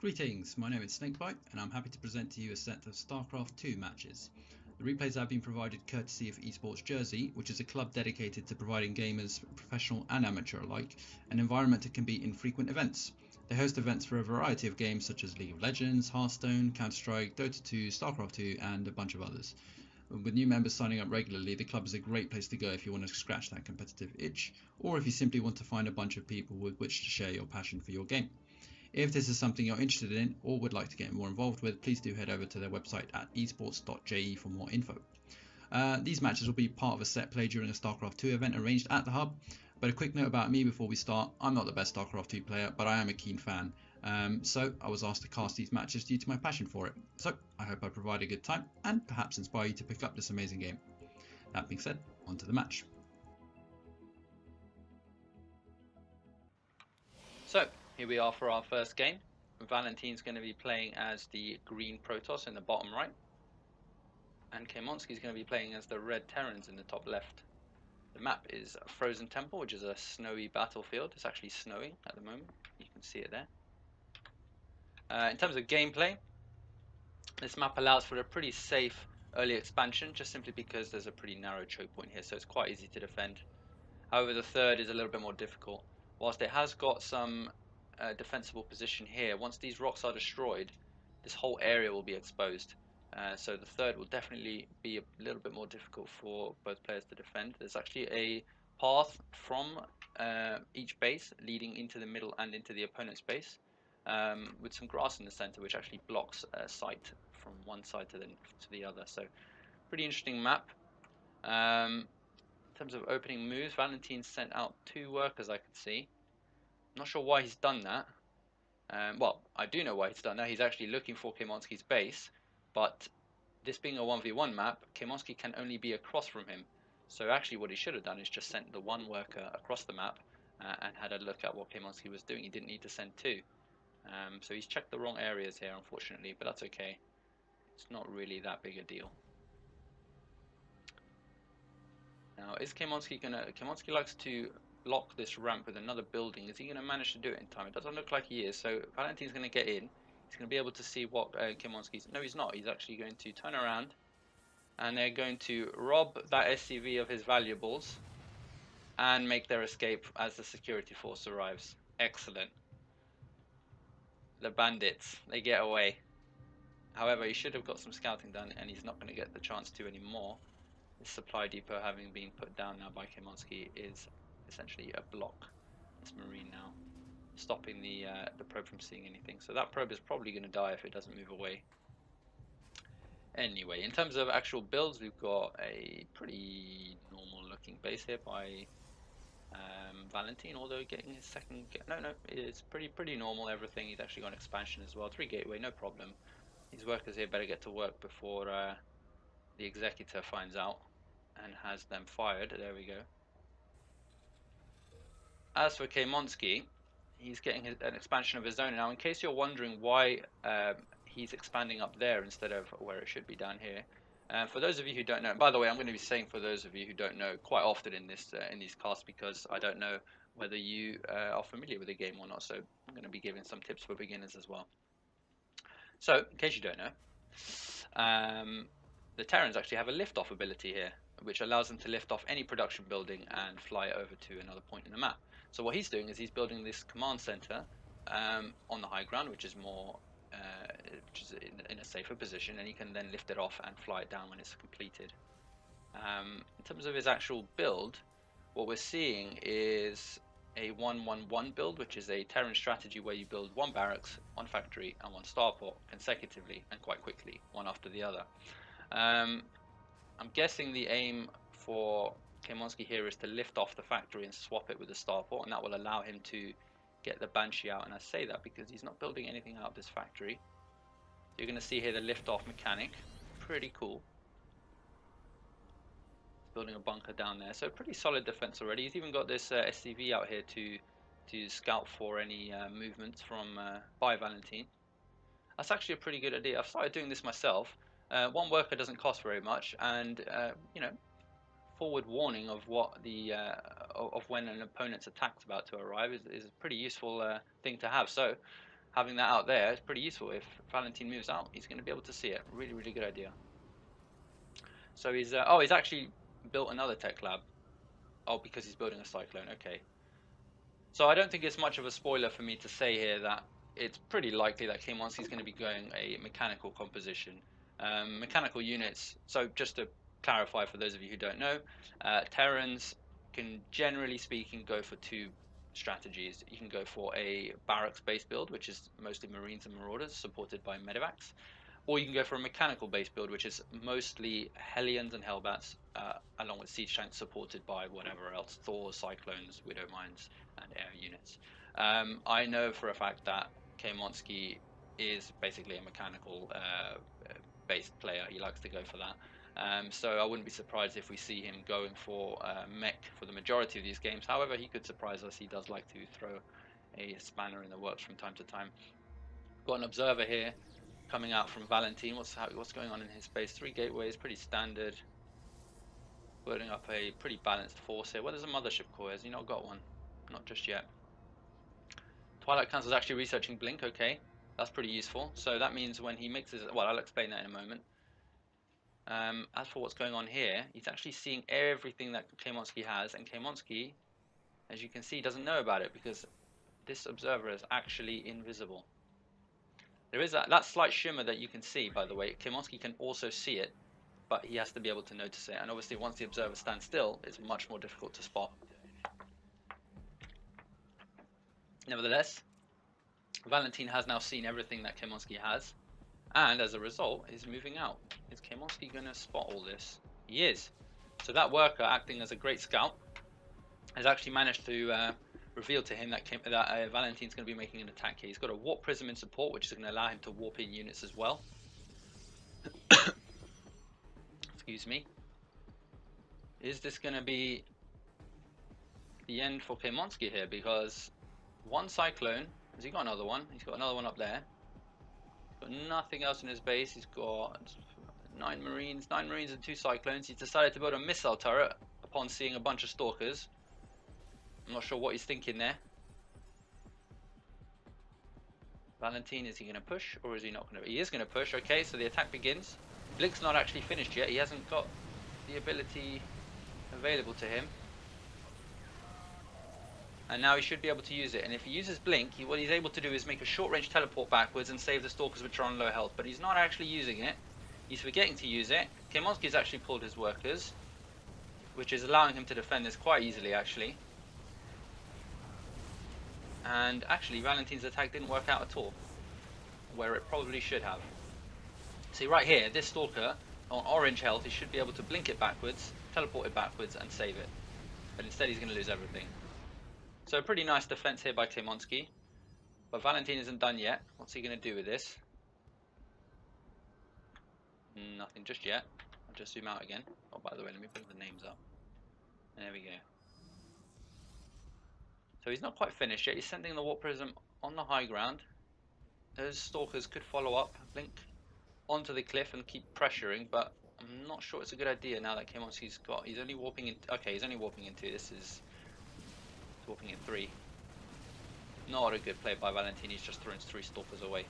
Greetings, my name is Snakebite and I'm happy to present to you a set of Starcraft 2 matches. The replays have been provided courtesy of eSports.je, which is a club dedicated to providing gamers, professional and amateur alike, an environment that can be infrequent events. They host events for a variety of games such as League of Legends, Hearthstone, Counter-Strike, Dota 2, Starcraft 2 and a bunch of others. With new members signing up regularly, the club is a great place to go if you want to scratch that competitive itch, or if you simply want to find a bunch of people with which to share your passion for your game. If this is something you're interested in or would like to get more involved with, please do head over to their website at eSports.je for more info. These matches will be part of a set play during a StarCraft 2 event arranged at the hub. But a quick note about me before we start: I'm not the best StarCraft 2 player, but I am a keen fan. So I was asked to cast these matches due to my passion for it. So I hope I provide a good time and perhaps inspire you to pick up this amazing game. That being said, on to the match. So here we are for our first game. Valenteen's going to be playing as the green Protoss in the bottom right, and a.k.a. going to be playing as the red Terrans in the top left. The map is Frozen Temple, which is a snowy battlefield. It's actually snowing at the moment. You can see it there. In terms of gameplay, this map allows for a pretty safe early expansion, just simply because there's a pretty narrow choke point here, so it's quite easy to defend. However, the third is a little bit more difficult. Whilst it has got some defensible position here, once these rocks are destroyed, this whole area will be exposed. So the third will definitely be a little bit more difficult for both players to defend. There's actually a path from each base leading into the middle and into the opponent's base, with some grass in the center, which actually blocks sight from one side to the other. So pretty interesting map. In terms of opening moves, Valenteen sent out 2 workers, I can see. I'm not sure why he's done that. Well, I do know why he's done that. He's actually looking for a.k.a.'s base, but this being a 1v1 map, a.k.a. can only be across from him. So actually what he should have done is just sent the 1 worker across the map and had a look at what a.k.a. was doing. He didn't need to send 2. So he's checked the wrong areas here, unfortunately, but that's okay. It's not really that big a deal. Now, is a.k.a. gonna... a.k.a. likes to block this ramp with another building. Is he going to manage to do it in time? It doesn't look like he is. So Valenteen's going to get in. He's going to be able to see what a.k.a.'s... No, he's not. He's actually going to turn around, and they're going to rob that SCV of his valuables and make their escape as the security force arrives. Excellent. The bandits, they get away. However, he should have got some scouting done, and he's not going to get the chance to anymore. This supply depot, having been put down now by a.k.a., is essentially a block. This marine now, stopping the probe from seeing anything. So that probe is probably going to die if it doesn't move away. Anyway, in terms of actual builds, we've got a pretty normal looking base here by Valenteen, although getting his second... No, it's pretty normal everything. He's actually got an expansion as well. 3 gateway, no problem. These workers here better get to work before the executor finds out and has them fired. There we go. As for a.k.a., he's getting an expansion of his own. Now, in case you're wondering why he's expanding up there instead of where it should be down here, for those of you who don't know, by the way, I'm going to be saying for those of you who don't know quite often in these casts, because I don't know whether you are familiar with the game or not, so I'm going to be giving some tips for beginners as well. So, in case you don't know, the Terrans actually have a lift-off ability here, which allows them to lift off any production building and fly it over to another point in the map. So what he's doing is he's building this command center on the high ground, which is more, which is in a safer position, and he can then lift it off and fly it down when it's completed. In terms of his actual build, what we're seeing is a 1-1-1 build, which is a Terran strategy where you build 1 barracks, 1 factory, and 1 starport consecutively and quite quickly, one after the other. I'm guessing the aim for a.k.a. here is to lift off the factory and swap it with the starport, and that will allow him to get the Banshee out. And I say that because he's not building anything out of this factory. So you're going to see here the lift-off mechanic. Pretty cool. He's building a bunker down there. So pretty solid defense already. He's even got this SCV out here to scout for any movements from by Valenteen. That's actually a pretty good idea. I've started doing this myself. 1 worker doesn't cost very much, and you know, forward warning of what the of when an opponent's attack's about to arrive is a pretty useful thing to have. So having that out there is pretty useful. If Valenteen moves out, he's going to be able to see it. Really, really good idea. So he's he's actually built another tech lab. Oh, because he's building a cyclone. Okay. So I don't think it's much of a spoiler for me to say here that it's pretty likely that K-Monski's going to be going a mechanical composition. Mechanical units, so just to clarify for those of you who don't know, Terrans can, generally speaking, go for two strategies. You can go for a barracks-based build, which is mostly Marines and Marauders, supported by Medivacs, or you can go for a mechanical-based build, which is mostly Hellions and Hellbats, along with Siege Tanks, supported by whatever else, Thors, Cyclones, Widow Mines, and air units. I know for a fact that K-Monski is basically a mechanical based player. He likes to go for that. So I wouldn't be surprised if we see him going for mech for the majority of these games. However, he could surprise us. He does like to throw a spanner in the works from time to time. Got an observer here coming out from Valenteen. What's going on in his base? 3 gateways, pretty standard. Building up a pretty balanced force here. Well, there's a mothership core. Has he not got one? Not just yet. Twilight Council's actually researching Blink. Okay, that's pretty useful. So that means when he makes his... Well, I'll explain that in a moment. As for what's going on here, he's actually seeing everything that K-Monski has, and K-Monski, as you can see, doesn't know about it because this observer is actually invisible. There is that slight shimmer that you can see, by the way. K-Monski can also see it, but he has to be able to notice it. And obviously, once the observer stands still, it's much more difficult to spot. Nevertheless, Valenteen has now seen everything that K-Monski has, and as a result, is moving out. Is K-Monski going to spot all this? He is. So that worker, acting as a great scout, has actually managed to reveal to him that Valenteen's going to be making an attack here. He's got a warp prism in support, which is going to allow him to warp in units as well. Excuse me. Is this going to be the end for K-Monski here? Because one Cyclone, has he got another one? He's got another one up there. He's got nothing else in his base. He's got 9 Marines and 2 Cyclones. He's decided to build a missile turret upon seeing a bunch of Stalkers. I'm not sure what he's thinking there. Valenteen, is he going to push or is he not going to? He is going to push. Okay, so the attack begins. Blink's not actually finished yet. He hasn't got the ability available to him. And now he should be able to use it. And if he uses Blink, what he's able to do is make a short-range teleport backwards and save the Stalkers which are on low health. But he's not actually using it. He's forgetting to use it. K-Monski's actually pulled his workers, which is allowing him to defend this quite easily, actually. And actually, Valenteen's attack didn't work out at all, where it probably should have. See, right here, this Stalker, on orange health, he should be able to blink it backwards, teleport it backwards, and save it. But instead, he's going to lose everything. So a pretty nice defense here by K-Monski. But Valenteen isn't done yet. What's he going to do with this? Nothing just yet. I'll just zoom out again. Oh, by the way, let me bring the names up. There we go. So he's not quite finished yet. He's sending the warp prism on the high ground. Those Stalkers could follow up, blink onto the cliff and keep pressuring, but I'm not sure it's a good idea now that K-Monski's got... He's only warping in... Okay, he's only warping in 2. This is... warping in 3. Not a good play by Valenteen. He's just thrown 3 Stalkers away.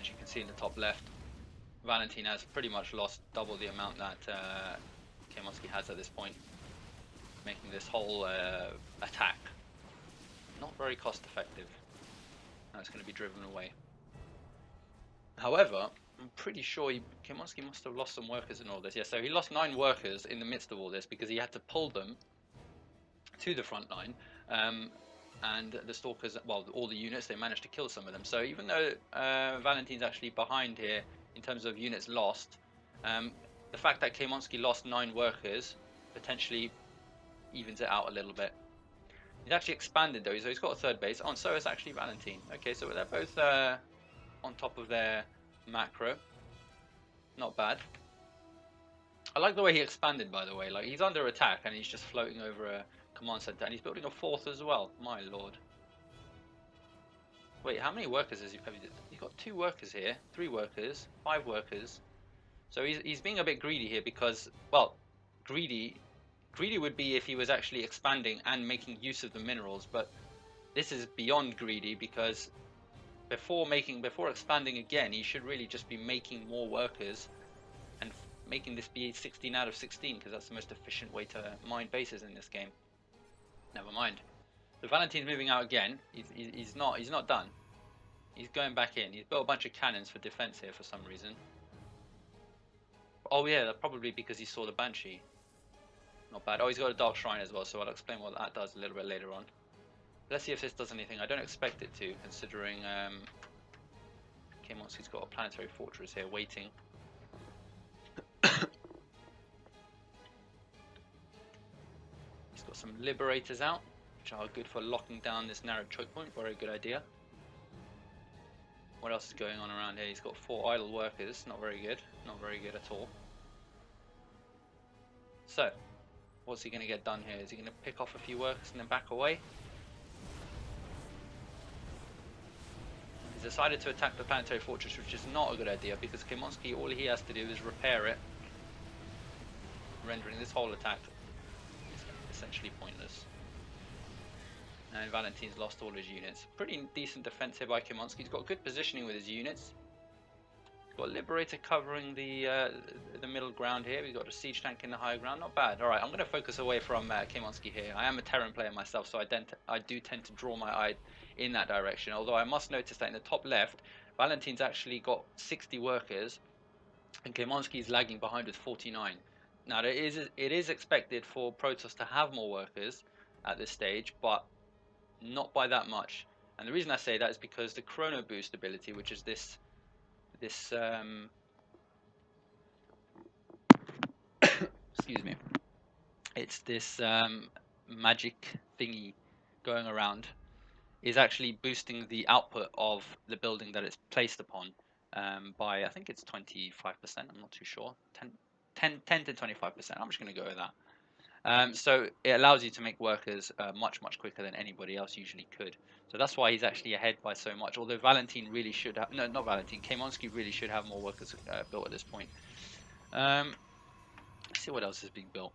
As you can see in the top left, Valenteen has pretty much lost double the amount that K-Monski has at this point, making this whole attack not very cost effective. Now it's going to be driven away. However, I'm pretty sure K-Monski must have lost some workers in all this. Yeah, so he lost 9 workers in the midst of all this because he had to pull them to the front line. And the Stalkers, well, all the units, they managed to kill some of them. So even though Valenteen's actually behind here in terms of units lost, the fact that K-Monski lost 9 workers potentially evens it out a little bit. He's actually expanded though, so he's got a 3rd base. Oh, and so is actually Valenteen. Okay, so they're both on top of their macro. Not bad. I like the way he expanded, by the way. Like, he's under attack and he's just floating over a command center, and he's building a 4th as well. My lord. Wait, how many workers has he? He's got 2 workers here, 3 workers, 5 workers. So he's being a bit greedy here because, well, greedy would be if he was actually expanding and making use of the minerals, but this is beyond greedy, because before expanding again, he should really just be making more workers and making this be 16 out of 16, because that's the most efficient way to mine bases in this game. Never mind. So Valenteen's moving out again. He's not done. He's going back in. He's built a bunch of cannons for defense here for some reason. Oh yeah, probably because he saw the Banshee. Not bad. Oh, he's got a Dark Shrine as well, so I'll explain what that does a little bit later on. Let's see if this does anything. I don't expect it to, considering Kemonski's got a planetary fortress here waiting. He's got some Liberators out, which are good for locking down this narrow choke point. Very good idea. What else is going on around here? He's got 4 idle workers. Not very good. Not very good at all. So, what's he going to get done here? Is he going to pick off a few workers and then back away? He's decided to attack the planetary fortress, which is not a good idea, because Kemonski, all he has to do is repair it, rendering this whole attack essentially pointless. And Valenteen's lost all his units. Pretty decent defense here by Kemonski. He's got good positioning with his units. He's got a Liberator covering the middle ground here. We've got a siege tank in the higher ground. Not bad. Alright, I'm going to focus away from Kemonski here. I am a Terran player myself, so I do tend to draw my eye in that direction. Although I must notice that in the top left, Valenteen's actually got 60 workers, and Kemonski's lagging behind with 49. Now, it is expected for Protoss to have more workers at this stage, but not by that much. And the reason I say that is because the Chrono Boost ability, which is this excuse me, it's this magic thingy going around, is actually boosting the output of the building that it's placed upon by, I think it's 25%, I'm not too sure, 10 to 25%, I'm just going to go with that. So it allows you to make workers much quicker than anybody else usually could. So that's why he's actually ahead by so much, although Valenteen really should have, no, not Valenteen, Kemonski really should have more workers built at this point. Let's see what else is being built.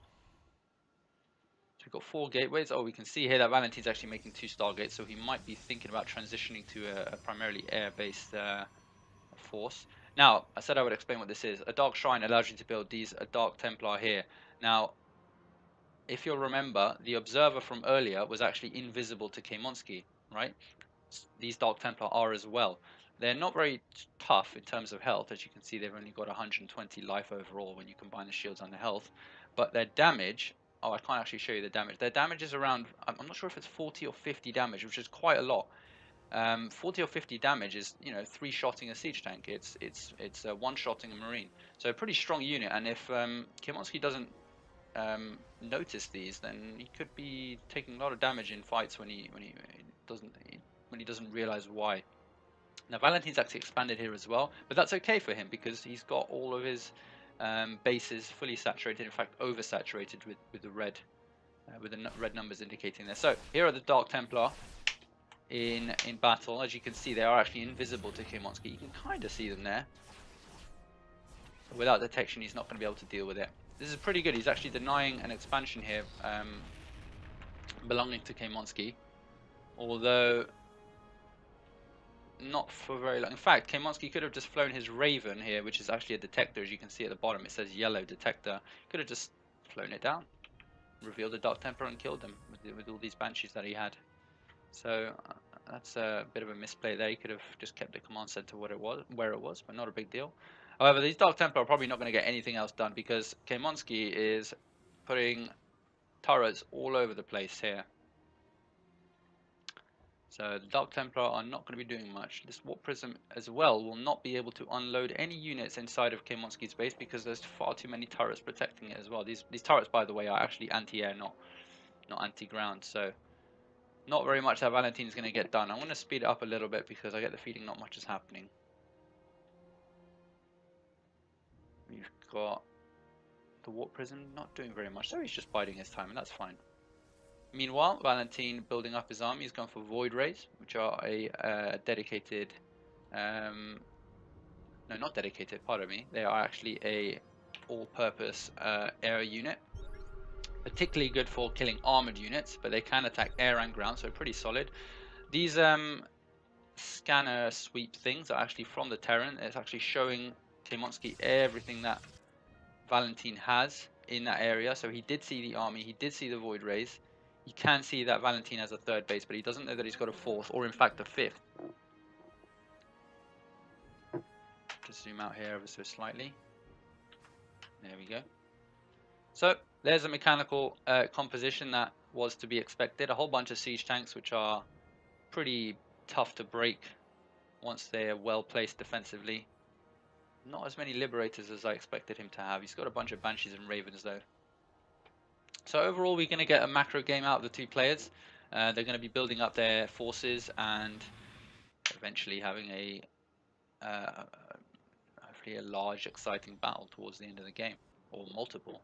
So we've got 4 gateways. Oh, we can see here that Valenteen's actually making 2 Stargates, so he might be thinking about transitioning to a primarily air-based force. Now, I said I would explain what this is. A Dark Shrine allows you to build a Dark Templar here. Now, if you'll remember, the Observer from earlier was actually invisible to Kemonski, right? These Dark Templar are as well. They're not very tough in terms of health. As you can see, they've only got 120 life overall when you combine the shields and the health. But their damage... Oh, I can't actually show you the damage. Their damage is around... I'm not sure if it's 40 or 50 damage, which is quite a lot. 40 or 50 damage is, you know, 3-shotting a siege tank. It's 1-shotting a marine. So a pretty strong unit. And if Kemonski doesn't notice these, then he could be taking a lot of damage in fights when he doesn't realize why. Now Valenteen's actually expanded here as well, but that's okay for him because he's got all of his bases fully saturated, in fact oversaturated with the red numbers indicating there. So here are the Dark Templar in battle. As you can see, they are actually invisible to Kemonski. You can kind of see them there. Without detection, he's not going to be able to deal with it. This is pretty good. He's actually denying an expansion here belonging to Kemonski, although not for very long. In fact, Kemonski could have just flown his Raven here, which is actually a detector. As you can see at the bottom, it says yellow detector. Could have just flown it down, revealed the Dark Templar, and killed them with all these Banshees that he had. So that's a bit of a misplay there. He could have just kept the command center where it was, but not a big deal. However, these Dark Templar are probably not going to get anything else done because Kemonski is putting turrets all over the place here. So the Dark Templar are not going to be doing much. This Warp Prism as well will not be able to unload any units inside of Kemonski's base because there's far too many turrets protecting it as well. These turrets, by the way, are actually anti-air, not anti-ground. So not very much that Valenteen's going to get done. I'm going to speed it up a little bit because I get the feeling not much is happening. We've got the Warp Prism not doing very much, so he's just biding his time, and that's fine. Meanwhile, Valenteen building up his army. He's gone for Void Rays, which are a dedicated... no, not dedicated, pardon me. They are actually a all-purpose air unit. Particularly good for killing armored units, but they can attack air and ground, so pretty solid. These scanner sweep things are actually from the Terran. It's actually showing a.k.a. everything that Valenteen has in that area. So he did see the army, he did see the Void Rays. He can see that Valenteen has a third base, but he doesn't know that he's got a fourth, or in fact a fifth. Just zoom out here ever so slightly. There we go. So there's a mechanical composition that was to be expected. A whole bunch of siege tanks, which are pretty tough to break once they're well placed defensively. Not as many liberators as I expected him to have. He's got a bunch of banshees and ravens though. So overall, we're going to get a macro game out of the two players. They're going to be building up their forces and eventually having hopefully a large, exciting battle towards the end of the game, or multiple.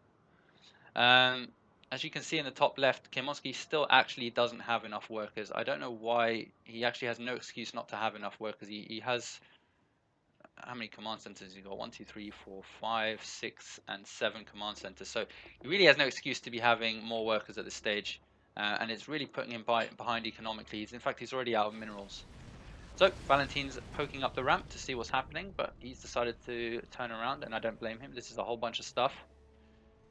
As you can see in the top left, a.k.a. still actually doesn't have enough workers. I don't know why. He actually has no excuse not to have enough workers. He has, how many command centers? He's got 1, 2, 3, 4, 5, 6, and 7 command centers. So he really has no excuse to be having more workers at this stage, and it's really putting him behind economically. In fact, he's already out of minerals. So Valenteen's poking up the ramp to see what's happening, but he's decided to turn around, and I don't blame him. This is a whole bunch of stuff,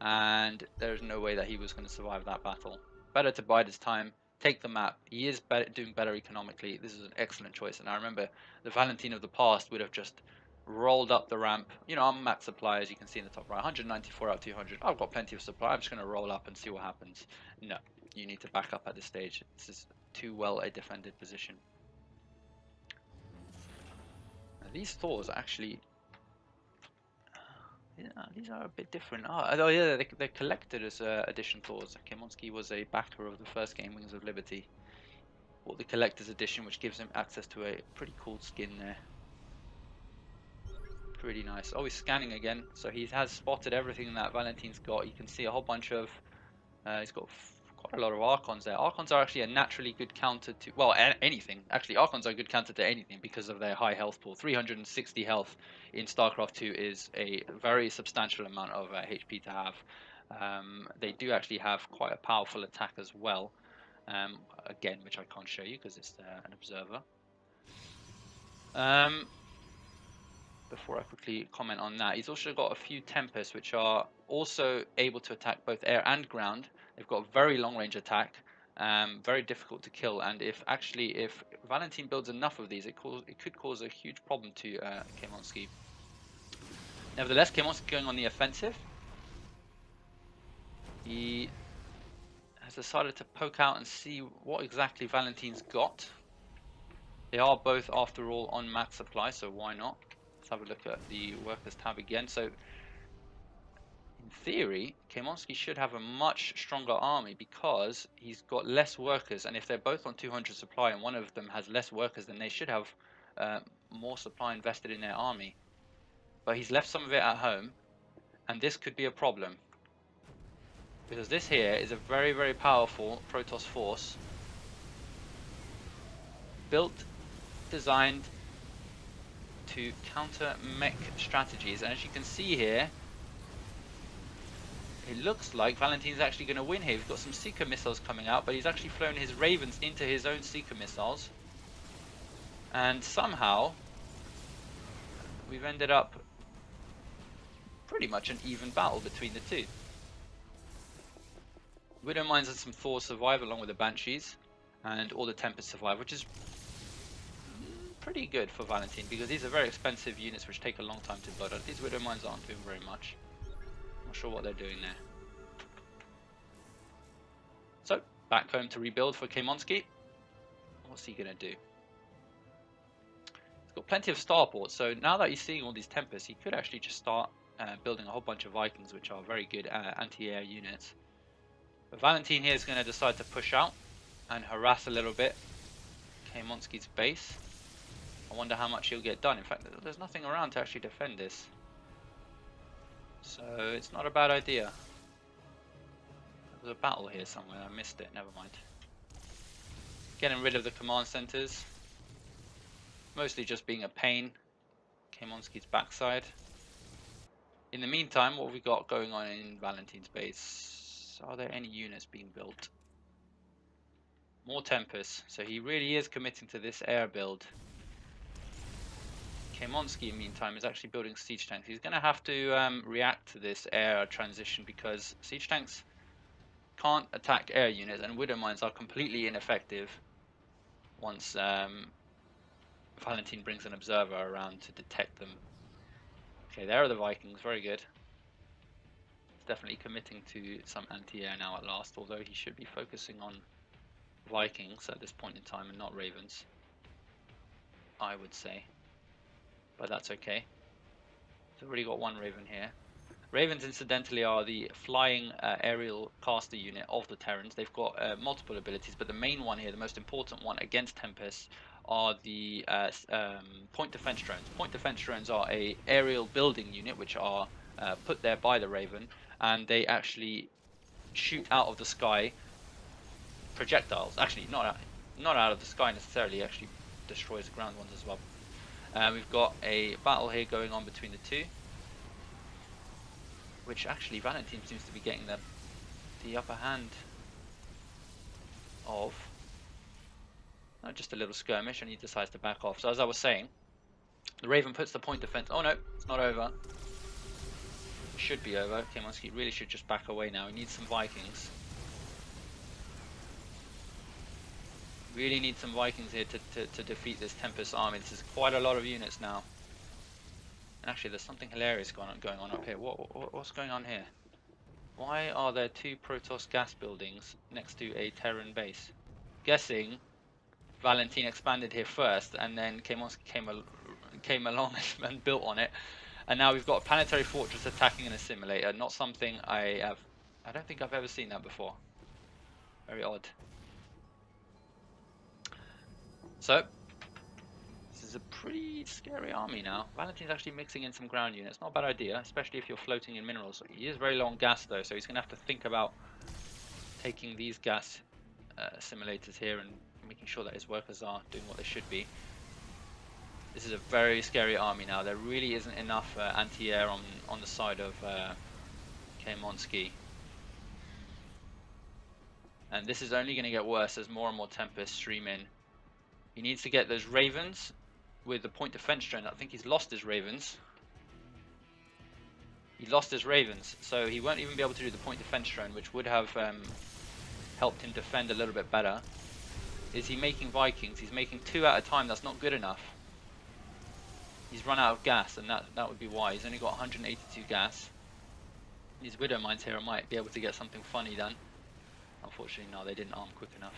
and there's no way that he was going to survive that battle. Better to bide his time, take the map. He is doing better economically. This is an excellent choice, and I remember the Valenteen of the past would have just rolled up the ramp. You know, I'm max supply, as you can see in the top right, 194 out of 200. I've got plenty of supply. I'm just going to roll up and see what happens. No, you need to back up at this stage. This is too well a defended position. Now, these Thors actually, yeah, these are a bit different. Oh yeah, they're collector's edition Thors. a.k.a. was a backer of the first game, Wings of Liberty. Bought the collector's edition, which gives him access to a pretty cool skin there. Pretty nice. Oh, he's scanning again, so he has spotted everything that Valenteen's got. You can see a whole bunch of, he's got quite a lot of Archons there. Archons are actually a naturally good counter to, well, anything. Actually, Archons are a good counter to anything because of their high health pool. 360 health in Starcraft 2 is a very substantial amount of HP to have. They do actually have quite a powerful attack as well. Again, which I can't show you because it's an observer. Before I quickly comment on that, he's also got a few Tempests which are also able to attack both air and ground. They've got very long range attack, very difficult to kill, and if Valenteen builds enough of these, it could cause a huge problem to a.k.a. Nevertheless, a.k.a. going on the offensive. He has decided to poke out and see what exactly Valenteen's got. They are both, after all, on max supply, so why not? Let's have a look at the workers tab again. So, in theory, a.k.a. should have a much stronger army because he's got less workers, and if they're both on 200 supply and one of them has less workers, then they should have more supply invested in their army. But he's left some of it at home, and this could be a problem. Because this here is a very, very powerful Protoss force, built, designed to counter mech strategies, and as you can see here, it looks like Valenteen's actually going to win here. He's got some Seeker missiles coming out, but he's actually flown his Ravens into his own Seeker missiles, and somehow we've ended up pretty much an even battle between the two. Widowmines and some Thors survive along with the Banshees, and all the Tempests survive, which is pretty good for Valenteen because these are very expensive units which take a long time to build. These Widowmines aren't doing very much. Not sure what they're doing there. So, back home to rebuild for a.k.a. What's he going to do? He's got plenty of starports, so now that he's seeing all these Tempests, he could actually just start building a whole bunch of Vikings, which are very good anti-air units. But Valenteen here is going to decide to push out and harass a little bit a.k.a.'s base. I wonder how much he'll get done. In fact, there's nothing around to actually defend this, so it's not a bad idea. There's a battle here somewhere. I missed it. Never mind. Getting rid of the command centers. Mostly just being a pain. a.k.a.'s backside. In the meantime, what have we got going on in Valenteen's base? Are there any units being built? More Tempests. So he really is committing to this air build. Kemonski, meantime, is actually building siege tanks. He's going to have to react to this air transition because siege tanks can't attack air units, and widow mines are completely ineffective once Valenteen brings an observer around to detect them. Okay, there are the Vikings. Very good. He's definitely committing to some anti-air now at last, although he should be focusing on Vikings at this point in time and not Ravens, I would say. But that's okay. He's already got one Raven here. Ravens, incidentally, are the flying aerial caster unit of the Terrans. They've got multiple abilities, but the main one here, the most important one against Tempests, are the point defense drones. Point defense drones are a aerial building unit which are put there by the Raven, and they actually shoot out of the sky projectiles. Actually, not out of the sky necessarily. Actually, destroys the ground ones as well. We've got a battle here going on between the two, which actually Valenteen seems to be getting the upper hand of. Not just a little skirmish, and he decides to back off. So as I was saying, the Raven puts the point defense. Oh no, it's not over. It should be over. Kemonski really should just back away now. He needs some Vikings. Really need some Vikings here to defeat this Tempest army. This is quite a lot of units now. And actually, there's something hilarious going on up here. What's going on here? Why are there two Protoss gas buildings next to a Terran base? Guessing Valenteen expanded here first, and then Kemonski came along and built on it. And now we've got a planetary fortress attacking an assimilator. Not something I don't think I've ever seen that before. Very odd. So, this is a pretty scary army now. Valenteen's actually mixing in some ground units. Not a bad idea, especially if you're floating in minerals. He is very low on gas though, so he's going to have to think about taking these gas simulators here and making sure that his workers are doing what they should be. This is a very scary army now. There really isn't enough anti-air on the side of Kemonski. And this is only going to get worse as more and more Tempests stream in. He needs to get those Ravens with the point defense drone. I think he's lost his Ravens. He lost his Ravens, so he won't even be able to do the point defense drone, which would have helped him defend a little bit better. Is he making Vikings? He's making 2 at a time. That's not good enough. He's run out of gas, and that would be why. He's only got 182 gas. These widow mines here might be able to get something funny done. Unfortunately, no, they didn't arm quick enough.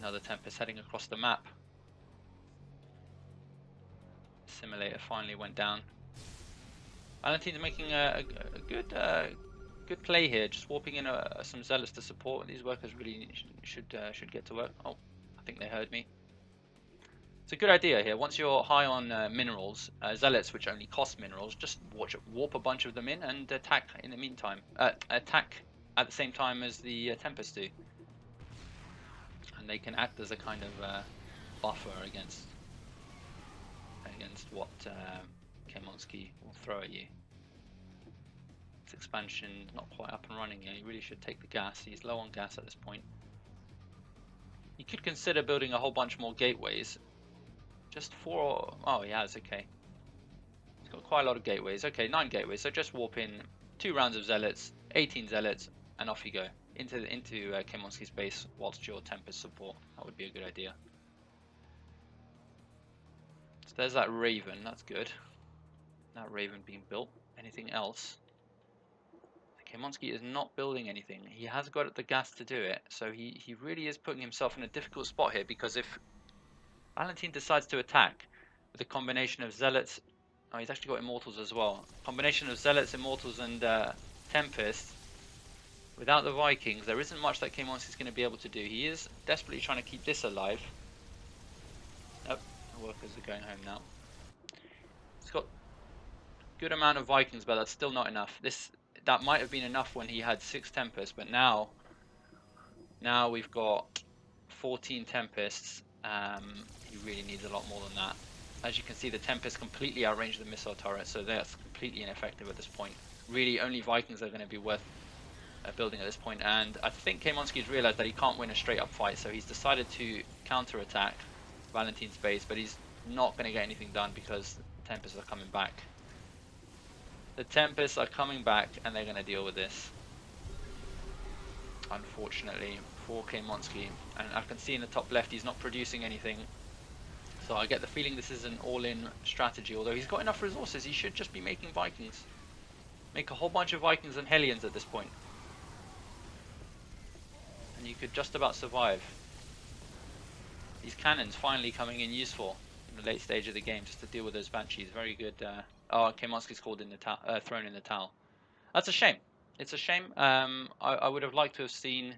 Another Tempest heading across the map. Simulator finally went down. Valenteen's making a good play here, just warping in some zealots to support. These workers really should get to work. Oh, I think they heard me. It's a good idea here. Once you're high on minerals, zealots, which only cost minerals, just warp a bunch of them in and attack in the meantime. Attack at the same time as the Tempests do. And they can act as a kind of buffer against what Kemonski will throw at you. This expansion not quite up and running yet. You really should take the gas. He's low on gas at this point. You could consider building a whole bunch more gateways. Just 4. Oh, he has. Okay. He's got quite a lot of gateways. Okay, 9 gateways. So just warp in 2 rounds of zealots, 18 zealots, and off you go into Kemonski's base whilst your Tempest support. That would be a good idea. So there's that Raven. That's good. That Raven being built. Anything else? Kemonski is not building anything. He has got the gas to do it, so he really is putting himself in a difficult spot here, because if Valenteen decides to attack with a combination of zealots, oh, he's actually got immortals as well. Combination of zealots, immortals, and Tempest. Without the Vikings, there isn't much that Kemonski is going to be able to do. He is desperately trying to keep this alive. Nope, the workers are going home now. He's got a good amount of Vikings, but that's still not enough. That might have been enough when he had 6 Tempests, but now we've got 14 Tempests. He really needs a lot more than that. As you can see, the Tempest completely outranged the missile turret, so that's completely ineffective at this point. Really, only Vikings are going to be worth building at this point, and I think a.k.a.'s realized that he can't win a straight up fight, so he's decided to counter attack Valenteen's base, but he's not going to get anything done because the Tempests are coming back. The Tempests are coming back, and they're going to deal with this, unfortunately, for a.k.a, and I can see in the top left he's not producing anything. So I get the feeling this is an all-in strategy, although he's got enough resources. He should just be making Vikings. Make a whole bunch of Vikings and Hellions at this point. And you could just about survive. These cannons finally coming in useful in the late stage of the game just to deal with those Banshees. Very good. Oh, a.k.a.'s called in the thrown in the towel. That's a shame. It's a shame. I would have liked to have seen...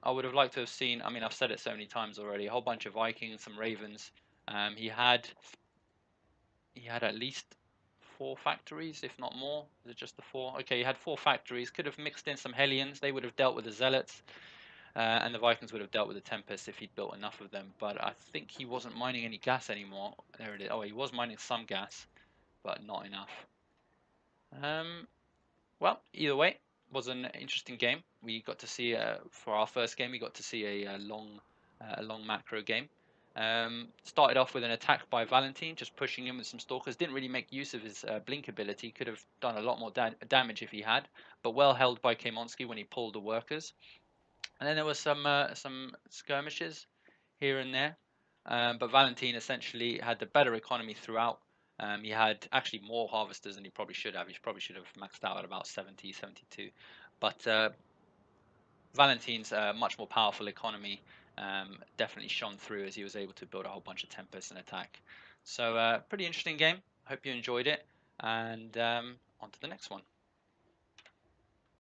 I mean, I've said it so many times already. A whole bunch of Vikings, some Ravens. He had at least 4 factories, if not more. Is it just the 4? Okay, he had 4 factories. Could have mixed in some Hellions. They would have dealt with the Zealots. And the Vikings would have dealt with the Tempest if he'd built enough of them. But I think he wasn't mining any gas anymore. There it is. Oh, he was mining some gas, but not enough. Well, either way, it was an interesting game. We got to see, for our first game, we got to see a long macro game. Started off with an attack by Valenteen, just pushing in with some stalkers. Didn't really make use of his blink ability. Could have done a lot more damage if he had, but well held by a.k.a. when he pulled the workers. And then there was some skirmishes here and there, but Valenteen essentially had the better economy throughout. He had actually more harvesters than he probably should have. He probably should have maxed out at about 70, 72. But Valenteen's much more powerful economy definitely shone through as he was able to build a whole bunch of Tempests and attack. So pretty interesting game. Hope you enjoyed it, and on to the next one.